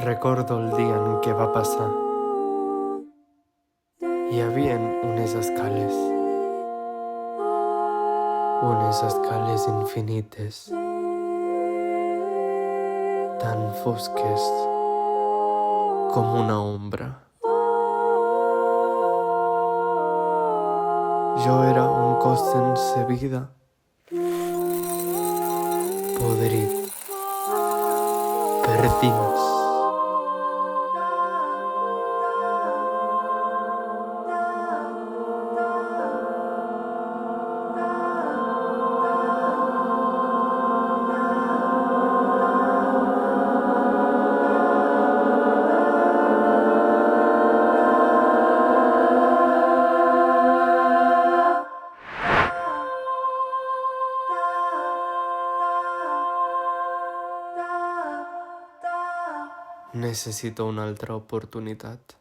Recordo el dia en què va passar. Hi havia unes escales infinites, tan fosques com una ombra. Jo era un cos sense vida, podrit per dins. Necessito una altra oportunitat.